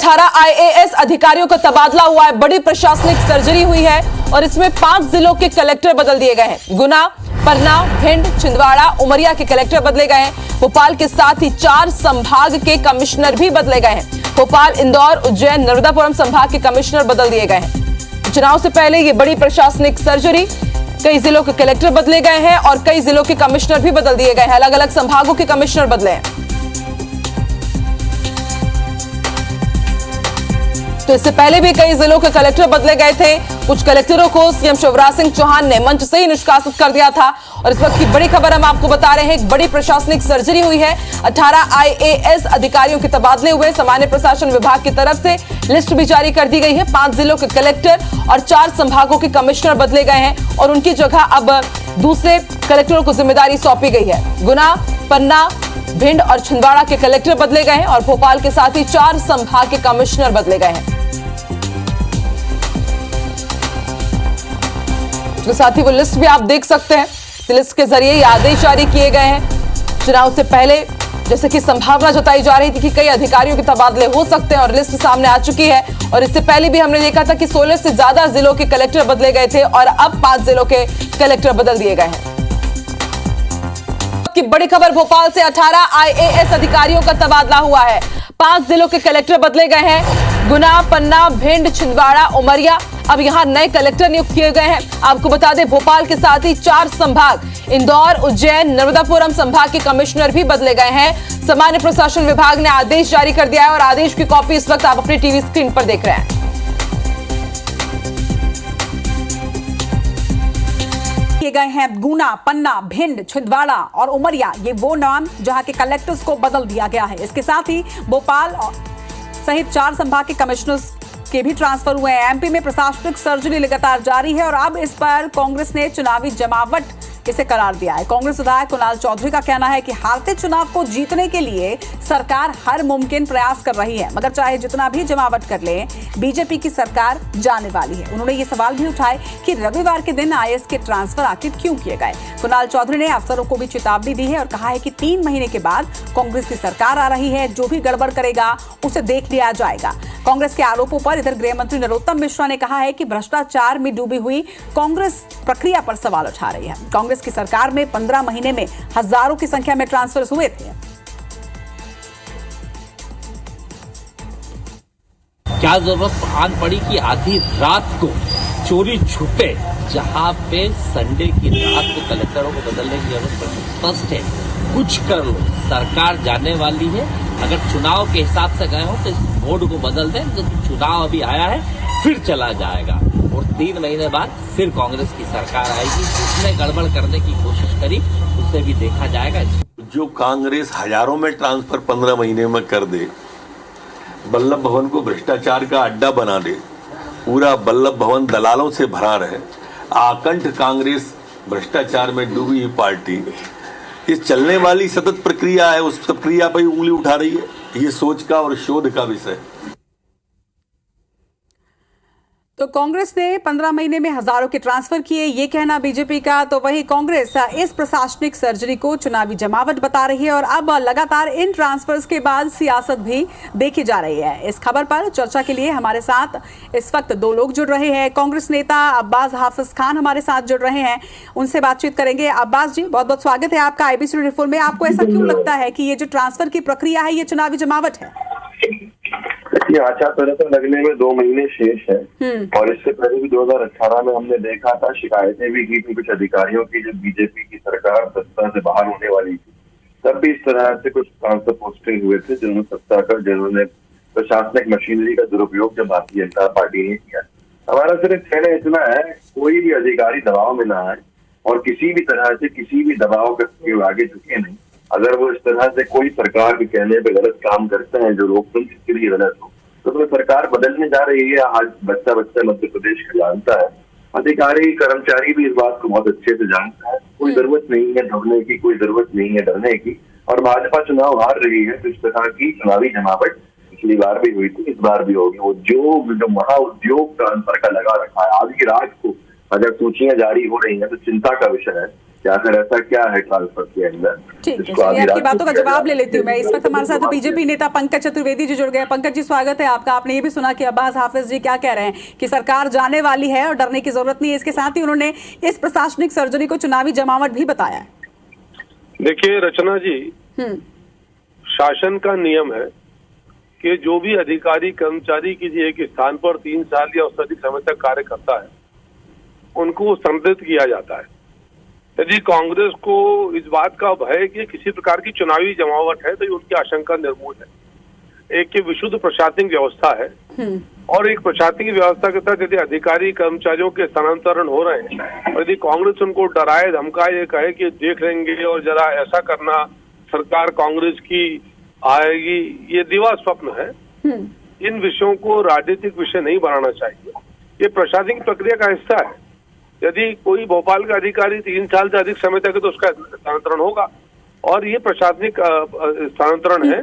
18 IAS अधिकारियों का तबादला हुआ है। बड़ी प्रशासनिक सर्जरी हुई है और इसमें 5 जिलों के कलेक्टर बदल दिए गए हैं। गुना, पन्ना, भिंड, छिंदवाड़ा, उमरिया के कलेक्टर बदले गए हैं। भोपाल के साथ ही 4 संभाग के कमिश्नर भी बदले गए हैं। भोपाल, इंदौर, उज्जैन, नर्मदापुरम संभाग के कमिश्नर बदल दिए गए हैं। चुनाव से पहले ये बड़ी प्रशासनिक सर्जरी, कई जिलों के कलेक्टर बदले गए हैं और कई जिलों के कमिश्नर भी बदल दिए गए हैं। अलग अलग संभागों के कमिश्नर बदले हैं। तो इससे पहले भी कई जिलों के कलेक्टर बदले गए थे। कुछ कलेक्टरों को सीएम शिवराज सिंह चौहान ने मंच से ही निष्कासित कर दिया था। और इस वक्त की बड़ी खबर हम आपको बता रहे हैं, एक बड़ी प्रशासनिक सर्जरी हुई है। 18 आईएएस अधिकारियों के तबादले हुए। सामान्य प्रशासन विभाग की तरफ से लिस्ट भी जारी कर दी गई है। 5 जिलों के कलेक्टर और 4 संभागों के कमिश्नर बदले गए हैं और उनकी जगह अब दूसरे कलेक्टरों को जिम्मेदारी सौंपी गई है। गुना, पन्ना, भिंड और छिंदवाड़ा के कलेक्टर बदले गए हैं और भोपाल के साथ ही 4 संभाग के कमिश्नर बदले गए हैं। इसके साथ ही वो लिस्ट भी आप देख सकते हैं। लिस्ट के जरिए ये आदेश जारी किए गए हैं। चुनाव से पहले जैसे कि संभावना जताई जा रही थी कि कई अधिकारियों के तबादले हो सकते हैं और लिस्ट सामने आ चुकी है। और इससे पहले भी हमने देखा था कि 16 से ज्यादा जिलों के कलेक्टर बदले गए थे और अब 5 जिलों के कलेक्टर बदल दिए गए हैं। की बड़ी खबर भोपाल से 18 आईएएस अधिकारियों का तबादला हुआ है। 5 जिलों के कलेक्टर बदले गए हैं। गुना, पन्ना, भिंड, छिंदवाड़ा, उमरिया, अब यहां नए कलेक्टर नियुक्त किए गए हैं। आपको बता दें, भोपाल के साथ ही 4 संभाग, इंदौर, उज्जैन, नर्मदापुरम संभाग के कमिश्नर भी बदले गए हैं। सामान्य प्रशासन विभाग ने आदेश जारी कर दिया है और आदेश की कॉपी इस वक्त आप अपनी टीवी स्क्रीन पर देख रहे हैं। गए हैं गुना, पन्ना, भिंड, छिंदवाड़ा और उमरिया, ये वो नाम जहां के कलेक्टर्स को बदल दिया गया है। इसके साथ ही भोपाल सहित 4 संभाग के कमिश्नर्स के भी ट्रांसफर हुए हैं। एमपी में प्रशासनिक सर्जरी लगातार जारी है और अब इस पर कांग्रेस ने चुनावी जमावट इसे करार दिया है। कांग्रेस विधायक कुणाल चौधरी का कहना है कि हारते चुनाव को जीतने के लिए सरकार हर मुमकिन प्रयास कर रही है, मगर चाहे जितना भी जमावट कर ले, बीजेपी की सरकार जाने वाली है। उन्होंने ये सवाल भी उठाए कि रविवार के दिन आईएएस के ट्रांसफर आखिर क्यों किए गए। कुणाल चौधरी ने अफसरों को भी चेतावनी दी है और कहा है कि 3 महीने के बाद कांग्रेस की सरकार आ रही है, जो भी गड़बड़ करेगा उसे देख लिया जाएगा। कांग्रेस के आरोपों पर इधर गृह मंत्री नरोत्तम मिश्रा ने कहा है कि भ्रष्टाचार में डूबी हुई कांग्रेस प्रक्रिया पर सवाल उठा रही है। कांग्रेस की सरकार में 15 महीने में हजारों की संख्या में ट्रांसफर हुए थे। क्या जरूरत आन पड़ी कि आधी रात को चोरी छुपे, जहां पे संडे की रात को कलेक्टरों को बदलने की जरूरत पड़ी। स्पष्ट है, कुछ कर लो, सरकार जाने वाली है। अगर चुनाव के हिसाब से गए हो तो इस बोर्ड को बदल दें। तो चुनाव अभी आया है, फिर चला जाएगा और 3 महीने बाद फिर कांग्रेस की सरकार आएगी। जिसने गड़बड़ करने की कोशिश करी उसे भी देखा जाएगा। जो कांग्रेस हजारों में ट्रांसफर 15 महीने में कर दे, वल्लभ भवन को भ्रष्टाचार का अड्डा बना दे, पूरा वल्लभ भवन दलालों से भरा रहे, आकंठ कांग्रेस भ्रष्टाचार में डूबी हुई पार्टी इस चलने वाली सतत प्रक्रिया है, उस प्रक्रिया पर उंगली उठा रही है। ये सोच का और शोध का विषय। तो कांग्रेस ने 15 महीने में हजारों के ट्रांसफर किए, ये कहना बीजेपी का। तो वही कांग्रेस इस प्रशासनिक सर्जरी को चुनावी जमावट बता रही है और अब लगातार इन ट्रांसफर्स के बाद सियासत भी देखी जा रही है। इस खबर पर चर्चा के लिए हमारे साथ इस वक्त 2 लोग जुड़ रहे हैं। कांग्रेस नेता अब्बास हाफिज खान हमारे साथ जुड़ रहे हैं, उनसे बातचीत करेंगे। अब्बास जी, बहुत बहुत स्वागत है आपका आईबीसी रिपोर्ट में। आपको ऐसा क्यों लगता है कि ये जो ट्रांसफर की प्रक्रिया है ये चुनावी जमावट है? ये आचार संहिता लगने में 2 महीने शेष है और इससे पहले भी 2018 में हमने देखा था, शिकायतें भी की थी कुछ अधिकारियों की, जब बीजेपी की सरकार सत्ता से बाहर होने वाली थी। तब भी इस तरह से कुछ ट्रांसफर पोस्टिंग हुए थे जिन्होंने प्रशासनिक मशीनरी का दुरुपयोग जब भारतीय जनता पार्टी ने किया। हमारा सिर्फ कहना इतना है, कोई भी अधिकारी दबाव में ना आए और किसी भी तरह से किसी भी दबाव के आगे झुके नहीं। अगर वो इस तरह से कोई सरकार के कहने पे गलत काम करते हैं जो लोकतंत्र के लिए गलत हो, तो सरकार बदलने जा रही है। आज बच्चा मध्य प्रदेश का जानता है, अधिकारी कर्मचारी भी इस बात को बहुत अच्छे से जानता है। कोई जरूरत नहीं है दबने की, कोई जरूरत नहीं है डरने की। और भाजपा चुनाव हार रही है तो इस तरह की चुनावी जमावट पिछली बार भी हुई थी, इस बार भी होगी। वो जो महाउद्योग ट्रांसफर का लगा रखा है, आज की रात को अगर सूचियां जारी हो रही हैं तो चिंता का विषय है या फिर ऐसा क्या है ट्रांसफर के अंदर। ठीक है, चलिए आपकी बातों का जवाब ले लेती हूँ मैं। इस वक्त हमारे साथ बीजेपी नेता पंकज चतुर्वेदी जी जुड़ गए। पंकज जी, स्वागत है आपका। आपने ये भी सुना कि अब्बास हाफिज जी क्या कह रहे हैं कि सरकार जाने वाली है और डरने की जरूरत नहीं है। इसके साथ ही उन्होंने इस प्रशासनिक सर्जरी को चुनावी जमावट भी बताया है। देखिए रचना जी, शासन का नियम है कि जो भी अधिकारी कर्मचारी किसी एक स्थान पर 3 साल या उससे अधिक समय तक कार्य करता है उनको संबंधित किया जाता है। यदि कांग्रेस को इस बात का भय है कि किसी प्रकार की चुनावी जमावट है तो ये उनकी आशंका निर्मूल है। एक विशुद्ध प्रशासनिक व्यवस्था है और एक प्रशासनिक व्यवस्था के तहत यदि अधिकारी कर्मचारियों के स्थानांतरण हो रहे हैं और यदि कांग्रेस उनको डराए धमकाए ये कहे कि देख लेंगे और जरा ऐसा करना सरकार कांग्रेस की आएगी, ये दिवा स्वप्न है। इन विषयों को राजनीतिक विषय नहीं बनाना चाहिए। ये प्रशासनिक प्रक्रिया का हिस्सा है। यदि कोई भोपाल का अधिकारी 3 साल से अधिक समय तक है तो उसका स्थानांतरण होगा और ये प्रशासनिक स्थानांतरण है।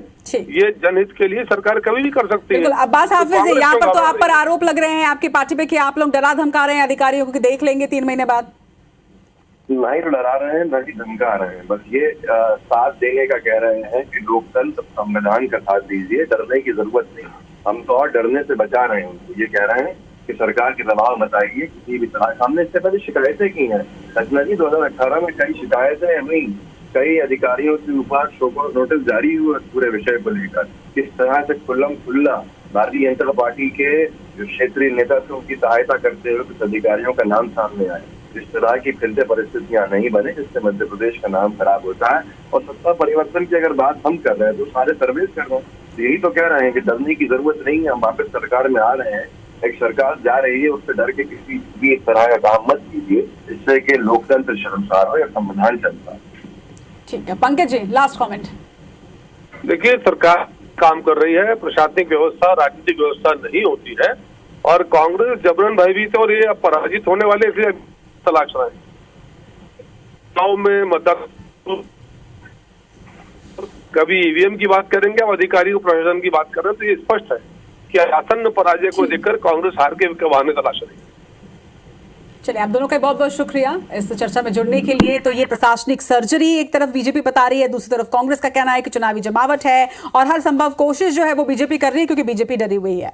ये जनहित के लिए सरकार कभी भी कर सकती है। अब्बास हाफिज, यहाँ पर तो आप पर आरोप लग रहे हैं आपकी पार्टी पे कि आप लोग डरा धमका रहे हैं अधिकारियों को कि देख लेंगे 3 महीने बाद। नहीं डरा रहे हैं, नहीं धमका रहे हैं, बस ये साथ देने का कह रहे हैं कि लोकतंत्र संविधान का साथ दीजिए, डरने की जरूरत नहीं। हम तो और डरने से बचा रहे हैं उनको। ये कह रहे हैं कि सरकार के दबाव बताइए किसी भी तरह। हमने इससे पहले शिकायतें की हैं रचना जी, 2018 में कई शिकायतें हुई, कई अधिकारियों से ऊपर शोकॉज नोटिस जारी हुए पूरे विषय को लेकर। किस तरह से खुल्लम खुल्ला भारतीय जनता पार्टी के जो क्षेत्रीय नेता थे उनकी सहायता करते हुए कुछ अधिकारियों का नाम सामने आया। इस तरह की फिर से परिस्थितियां नहीं बने जिससे मध्य प्रदेश का नाम खराब होता है। और सत्ता परिवर्तन की अगर बात हम कर रहे हैं तो सारे सर्वे कर रहे हैं, यही तो कह रहे हैं कि डरने की जरूरत नहीं है। हम वापस सरकार में आ रहे हैं, एक सरकार जा रही है, उससे डर के किसी भी एक तरह का काम मत कीजिए जिससे कि लोकतंत्र शर्मसार हो या संविधान चलता है। ठीक है पंकज जी, लास्ट कमेंट। देखिए सरकार काम कर रही है, प्रशासनिक व्यवस्था राजनीतिक व्यवस्था नहीं होती है और कांग्रेस जबरन भयभीत और ये पराजित होने वाले इसलिए तलाश रहे हैं। चुनाव में मतदान कभी ईवीएम की बात करेंगे और अधिकारी प्रशासन की बात कर रहे हैं तो ये स्पष्ट है कि आसन्न पराजय को देखकर कांग्रेस हार के बहाने तलाश रही है। चलिए, आप दोनों का बहुत बहुत शुक्रिया इस चर्चा में जुड़ने के लिए। तो ये प्रशासनिक सर्जरी एक तरफ बीजेपी बता रही है, दूसरी तरफ कांग्रेस का कहना है कि चुनावी जमावट है और हर संभव कोशिश जो है वो बीजेपी कर रही है क्योंकि बीजेपी डरी हुई है।